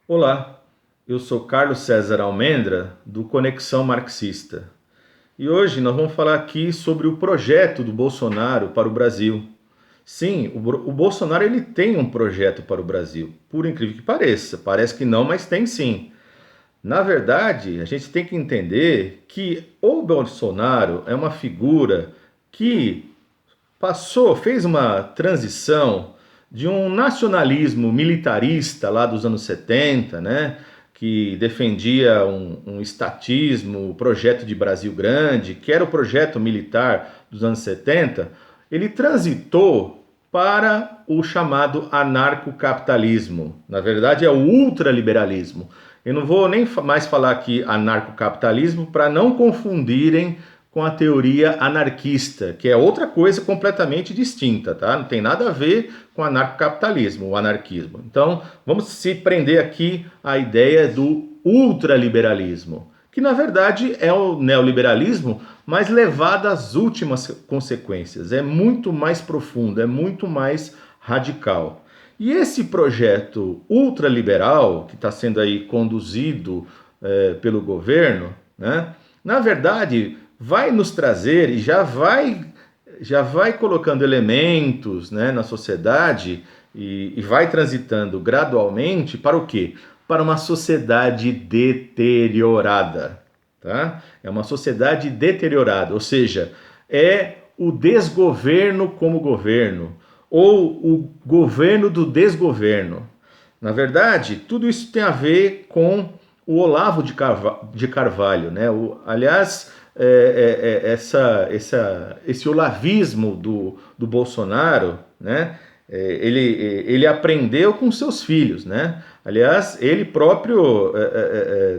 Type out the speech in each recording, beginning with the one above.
Olá, eu sou Carlos César Almendra, do Conexão Marxista. E hoje nós vamos falar aqui sobre o projeto do Bolsonaro para o Brasil. Sim, o Bolsonaro ele tem um projeto para o Brasil, por incrível que pareça. Parece que não, mas tem sim. Na verdade, a gente tem que entender que o Bolsonaro é uma figura que fez uma transição de um nacionalismo militarista lá dos anos 70, né? Que defendia um estatismo, o projeto de Brasil Grande, que era o projeto militar dos anos 70, ele transitou para o chamado anarcocapitalismo. Na verdade, é o ultraliberalismo. Eu não vou nem mais falar aqui anarcocapitalismo para não confundirem com a teoria anarquista, que é outra coisa completamente distinta, tá? Não tem nada a ver com anarcocapitalismo, o anarquismo. Então, vamos se prender aqui à ideia do ultraliberalismo, que na verdade é o neoliberalismo, mas levado às últimas consequências. É muito mais profundo, é muito mais radical. E esse projeto ultraliberal, que está sendo aí conduzido pelo governo, né, na verdade vai nos trazer e já vai colocando elementos, né, na sociedade e vai transitando gradualmente para o quê? Para uma sociedade deteriorada. Tá? É uma sociedade deteriorada, ou seja, é o desgoverno como governo, ou o governo do desgoverno. Na verdade, tudo isso tem a ver com o Olavo de Carvalho, né? Aliás, esse olavismo do Bolsonaro, né? Ele aprendeu com seus filhos, né? Aliás, ele próprio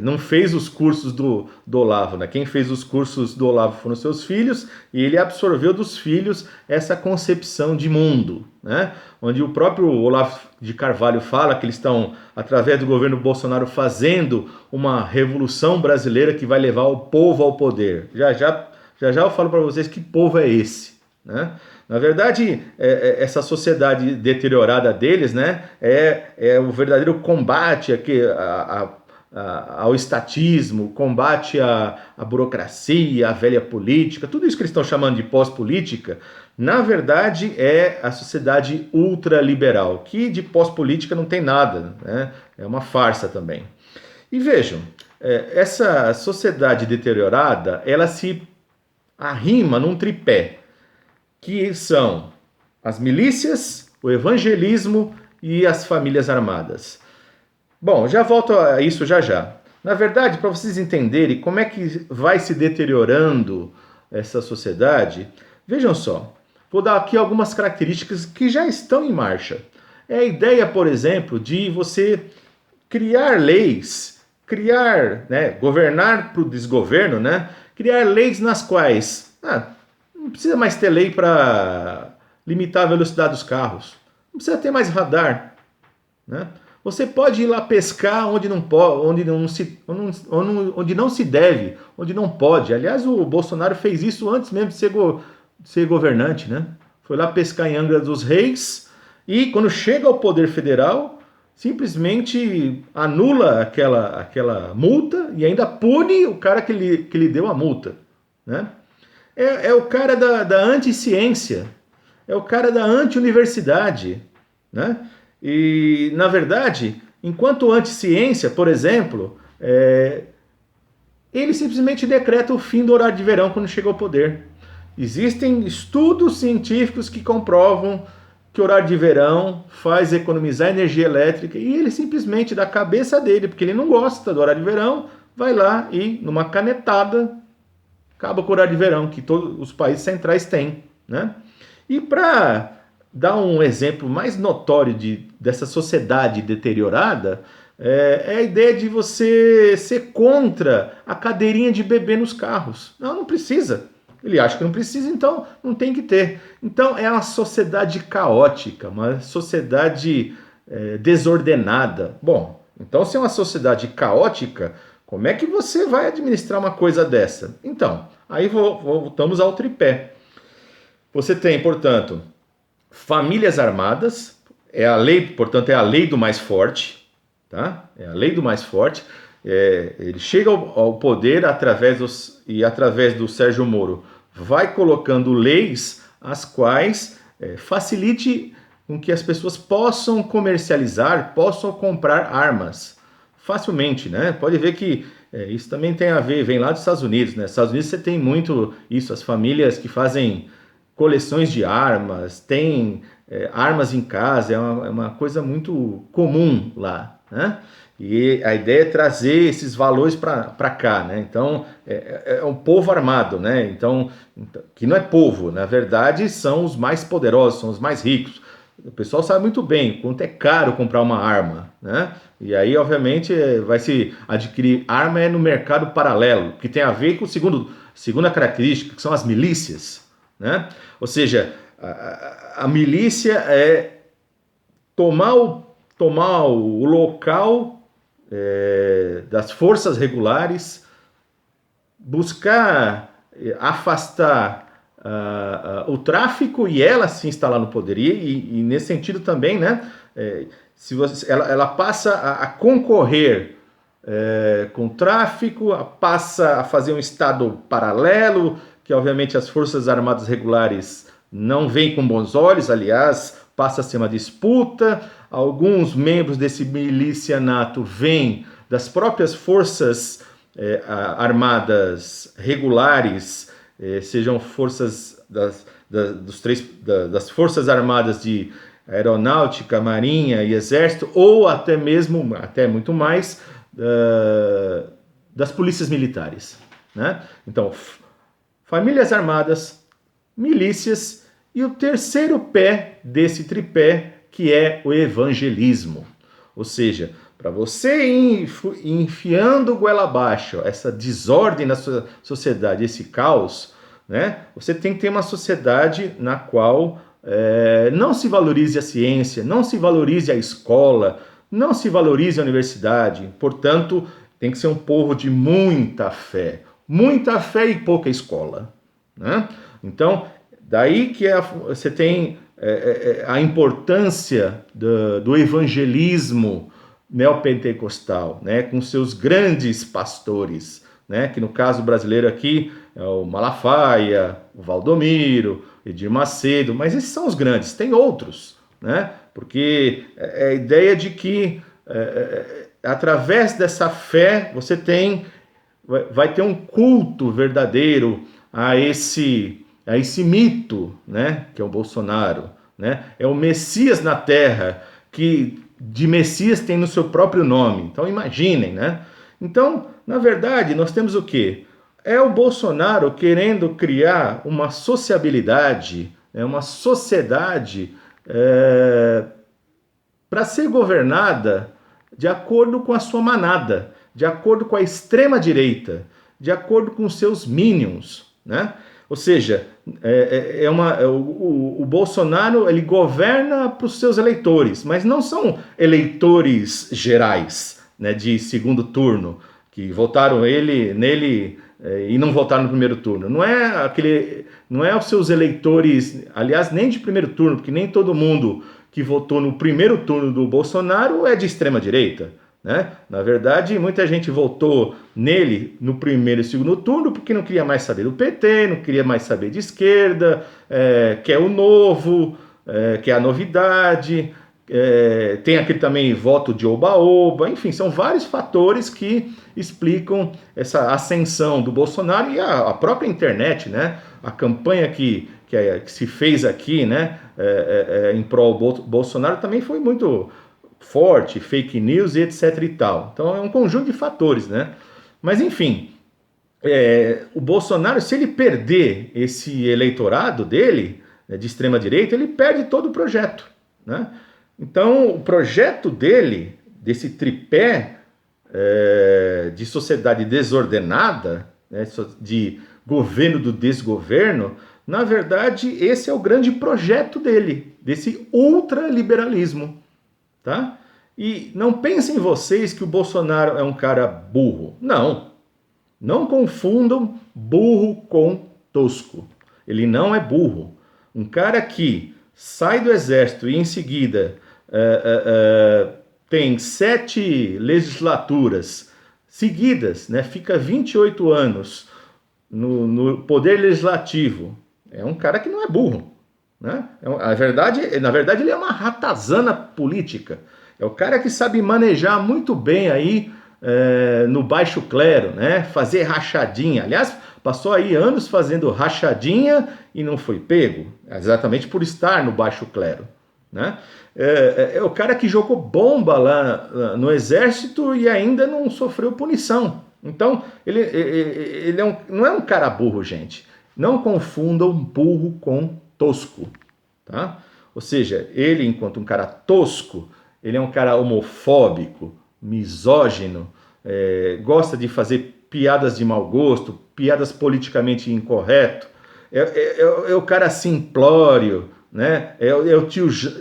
não fez os cursos do Olavo, né? Quem fez os cursos do Olavo foram seus filhos e ele absorveu dos filhos essa concepção de mundo, né? Onde o próprio Olavo de Carvalho fala que eles estão, através do governo Bolsonaro, fazendo uma revolução brasileira que vai levar o povo ao poder. Já eu falo para vocês que povo é esse, né? Na verdade, essa sociedade deteriorada deles, né, é o verdadeiro combate ao estatismo, combate à burocracia, à velha política, tudo isso que eles estão chamando de pós-política, na verdade é a sociedade ultraliberal, que de pós-política não tem nada, né? É uma farsa também. E vejam, essa sociedade deteriorada, ela se arrima num tripé, que são as milícias, o evangelismo e as famílias armadas. Bom, já volto a isso já já. Na verdade, para vocês entenderem como é que vai se deteriorando essa sociedade, vejam só, vou dar aqui algumas características que já estão em marcha. É a ideia, por exemplo, de você criar leis, né, governar para o desgoverno, né, criar leis nas quais não precisa mais ter lei para limitar a velocidade dos carros. Não precisa ter mais radar. Né? Você pode ir lá pescar onde não pode, onde não se deve, onde não pode. Aliás, o Bolsonaro fez isso antes mesmo de ser governante. Né? Foi lá pescar em Angra dos Reis e quando chega ao poder federal, simplesmente anula aquela multa e ainda pune o cara que lhe deu a multa. Né? É o cara da anti-ciência, é o cara da anti-universidade, né? E, na verdade, enquanto anti-ciência, por exemplo, ele simplesmente decreta o fim do horário de verão quando chega ao poder. Existem estudos científicos que comprovam que o horário de verão faz economizar energia elétrica e ele simplesmente, da cabeça dele, porque ele não gosta do horário de verão, vai lá e, numa canetada, acaba com o horário de verão, que todos os países centrais têm. Né? E para dar um exemplo mais notório dessa sociedade deteriorada, é a ideia de você ser contra a cadeirinha de bebê nos carros. Não precisa. Ele acha que não precisa, então não tem que ter. Então é uma sociedade caótica, uma sociedade desordenada. Bom, então se é uma sociedade caótica, como é que você vai administrar uma coisa dessa? Então, aí voltamos ao tripé. Você tem, portanto, famílias armadas, portanto, é a lei do mais forte, tá? É a lei do mais forte. Ele chega ao poder através do Sérgio Moro vai colocando leis as quais facilite com que as pessoas possam comercializar, possam comprar armas facilmente, né? Pode ver que isso também tem a ver, vem lá dos Estados Unidos, né? Nos Estados Unidos você tem muito isso, as famílias que fazem coleções de armas, tem armas em casa, é uma coisa muito comum lá, né? E a ideia é trazer esses valores para cá, né? Então, é um povo armado, né? Então, que não é povo, na verdade, são os mais poderosos, são os mais ricos. O pessoal sabe muito bem quanto é caro comprar uma arma, né? E aí, obviamente, vai se adquirir arma no mercado paralelo, que tem a ver com segunda característica, que são as milícias, né? Ou seja, a milícia é tomar o local das forças regulares, buscar afastar o tráfico e ela se instalar no poder. E nesse sentido também, né, ela passa a concorrer com o tráfico, passa a fazer um estado paralelo, que obviamente as forças armadas regulares não veem com bons olhos, aliás, passa a ser uma disputa. Alguns membros desse milicianato vêm das próprias forças armadas regulares, sejam forças das forças armadas de aeronáutica, marinha e exército, ou até muito mais, das polícias militares, né? Então, famílias armadas, milícias e o terceiro pé desse tripé, que é o evangelismo. Ou seja, para você ir enfiando goela abaixo essa desordem na sua sociedade, esse caos, né? Você tem que ter uma sociedade na qual não se valorize a ciência, não se valorize a escola, não se valorize a universidade. Portanto, tem que ser um povo de muita fé e pouca escola, né? Então, daí que você tem a importância do evangelismo neopentecostal, né, com seus grandes pastores, né, que no caso brasileiro aqui é o Malafaia, o Valdomiro, Edir Macedo, mas esses são os grandes, tem outros, né, porque é a ideia de que através dessa fé você vai ter um culto verdadeiro a esse mito, né, que é o Bolsonaro, né, é o Messias na Terra, que de Messias tem no seu próprio nome. Então imaginem, né? Então, na verdade, nós temos o quê? É o Bolsonaro querendo criar uma sociabilidade, uma sociedade para ser governada de acordo com a sua manada, de acordo com a extrema-direita, de acordo com os seus minions, né? Ou seja, o Bolsonaro ele governa para os seus eleitores, mas não são eleitores gerais, né, de segundo turno, que votaram nele e não votaram no primeiro turno. Não é os seus eleitores, aliás, nem de primeiro turno, porque nem todo mundo que votou no primeiro turno do Bolsonaro é de extrema direita, né? Na verdade, muita gente votou nele no primeiro e segundo turno porque não queria mais saber do PT, não queria mais saber de esquerda, quer o novo, quer a novidade, tem aqui também voto de oba-oba, enfim, são vários fatores que explicam essa ascensão do Bolsonaro e a própria internet, né? A campanha que se fez aqui, né, em prol Bolsonaro também foi muito forte, fake news e etc e tal. Então é um conjunto de fatores, né? Mas enfim, o Bolsonaro, se ele perder esse eleitorado dele, né, de extrema direita, ele perde todo o projeto, né? Então o projeto dele, desse tripé de sociedade desordenada, né, de governo do desgoverno, na verdade esse é o grande projeto dele, desse ultraliberalismo. Tá? E não pensem vocês que o Bolsonaro é um cara burro. Não. Não confundam burro com tosco. Ele não é burro. Um cara que sai do exército e em seguida tem 7 legislaturas seguidas, né? Fica 28 anos no poder legislativo. É um cara que não é burro, né? Na verdade, ele é uma ratazana política. É o cara que sabe manejar muito bem aí no baixo clero, né? Fazer rachadinha. Aliás, passou aí anos fazendo rachadinha e não foi pego, exatamente por estar no baixo clero, né? É o cara que jogou bomba lá no exército e ainda não sofreu punição. Então, ele não é um cara burro, gente. Não confundam burro com tosco, tá? Ou seja, ele, enquanto um cara tosco, ele é um cara homofóbico, misógino, gosta de fazer piadas de mau gosto, piadas politicamente incorretas, é o cara simplório, né? É o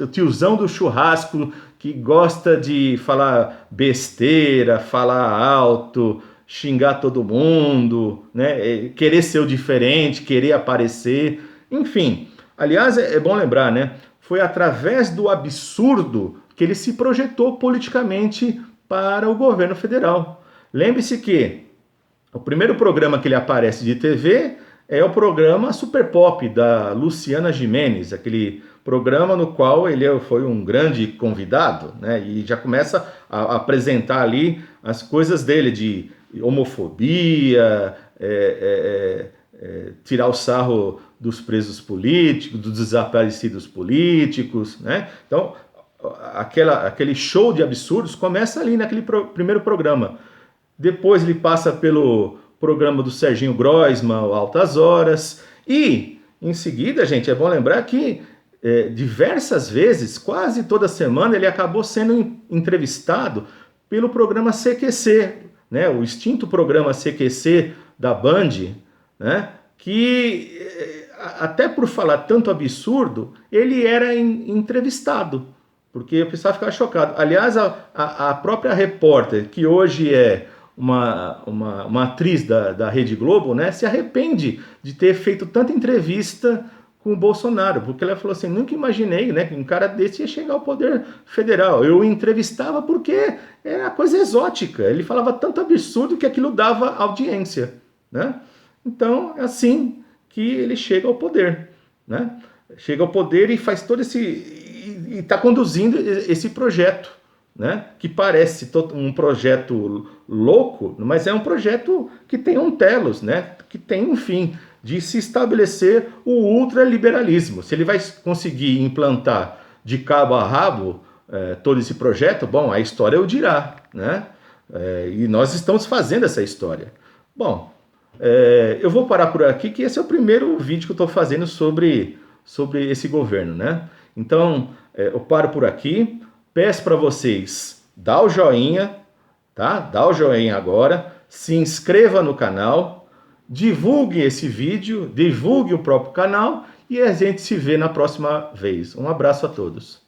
tiozão do churrasco que gosta de falar besteira, falar alto, xingar todo mundo, né? Querer ser o diferente, querer aparecer, enfim. Aliás, é bom lembrar, né? Foi através do absurdo que ele se projetou politicamente para o governo federal. Lembre-se que o primeiro programa que ele aparece de TV é o programa Super Pop, da Luciana Gimenez, aquele programa no qual ele foi um grande convidado, né? E já começa a apresentar ali as coisas dele de homofobia, tirar o sarro dos políticos, dos desaparecidos políticos, né? Então, aquele show de absurdos começa ali naquele primeiro programa. Depois ele passa pelo programa do Serginho Groisman, Altas Horas, e em seguida, gente, é bom lembrar que diversas vezes, quase toda semana, ele acabou sendo entrevistado pelo programa CQC, né, o extinto programa CQC da Band, né, que até por falar tanto absurdo, ele era entrevistado, porque o pessoal ficava chocado. Aliás, a própria repórter, que hoje é uma atriz da Rede Globo, né, se arrepende de ter feito tanta entrevista com o Bolsonaro, porque ela falou assim, nunca imaginei, né, que um cara desse ia chegar ao poder federal. Eu o entrevistava porque era coisa exótica, ele falava tanto absurdo que aquilo dava audiência, né? Então, é assim que ele chega ao poder, né? Chega ao poder e faz todo e está conduzindo esse projeto, né? Que parece um projeto louco, mas é um projeto que tem um telos, né? Que tem um fim de se estabelecer o ultraliberalismo. Se ele vai conseguir implantar de cabo a rabo todo esse projeto, bom, a história o dirá, né? E nós estamos fazendo essa história. Bom, eu vou parar por aqui, que esse é o primeiro vídeo que eu estou fazendo sobre esse governo, né? Então, eu paro por aqui. Peço para vocês dar o joinha, tá? Dá o joinha agora, se inscreva no canal, divulgue esse vídeo, divulgue o próprio canal e a gente se vê na próxima vez. Um abraço a todos.